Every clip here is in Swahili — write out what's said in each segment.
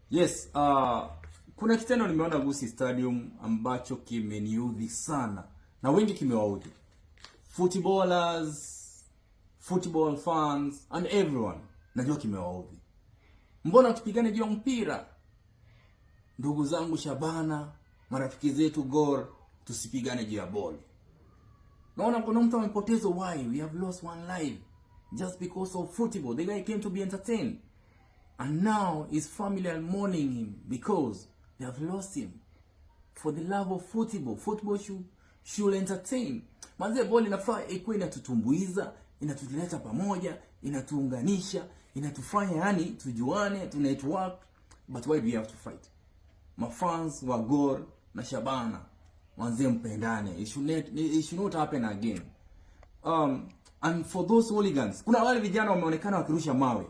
Yes, kuna kitendo nimeona Gusii Stadium ambacho kimeniudhi sana na wengi kimewaudhi. Footballers, football fans and everyone. Najua kimewaudhi. Mbona tupigane juu ya mpira? Ndugu zangu Shabana, marafiki zetu Gor, tusipigane juu ya ball. Naona kuna mtu amepoteza why we have lost one life just because of football. The guy came to be entertained. And now his family are mourning him because they have lost him. For the love of football. Football should entertain. Manze ball inafaa ikuwe inatutumbuiza, inatuleta pamoja, inatuunganisha, inatufanya yani tujuane, tu network. But why do we have to fight? Mafans wa Gor na Shabana, manze mpendane. It should not happen again. And for those hooligans, kuna wale vijana wameonekana wakirusha mawe.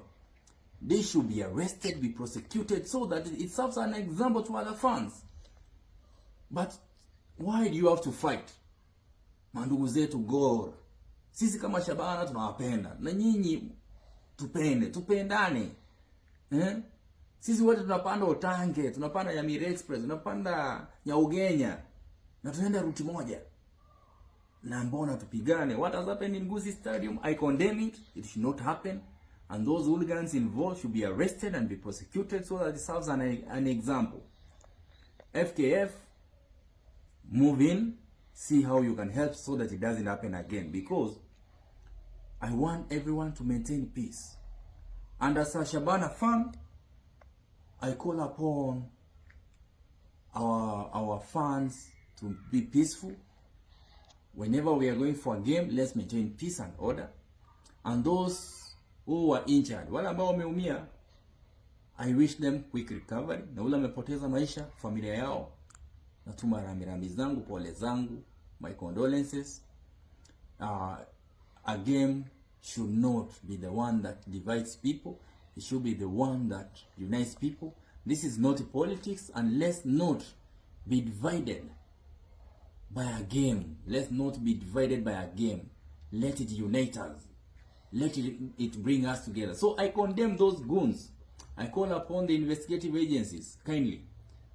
They should be arrested, be prosecuted, so that it serves an example to other fans. But why do you have to fight? Mandugu zetu Gor, sisi kama Shabana tunawapenda, na nyinyi tupendane. Sisi wote tunapanda Otange, tunapanda Nyamira Express, tunapanda Nyaugenya, na tunaenda ruti moja. Na mbona tupigane? What has happened in Gusii Stadium? I condemn it. It should not happen. And those hooligans involved should be arrested and be prosecuted so that it serves an example. FKF, move in, see how you can help so that it doesn't happen again. Because I want everyone to maintain peace. And as a Shabana fan, I call upon our fans to be peaceful. Whenever we are going for a game, let's maintain peace and order. And those who are injured, wale ambao wameumia, I wish them quick recovery. Na ule amepoteza maisha, familia yao, natuma rambirambi zangu, pole zangu, my condolences. A game should not be the one that divides people. It should be the one that unites people. This is not politics, and let's not be divided by a game. Let's not be divided by a game. Let it unite us. Let it bring us together. So I condemn those goons. I call upon the investigative agencies, kindly.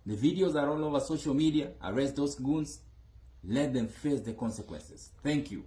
The videos are all over social media. Arrest those goons. Let them face the consequences. Thank you.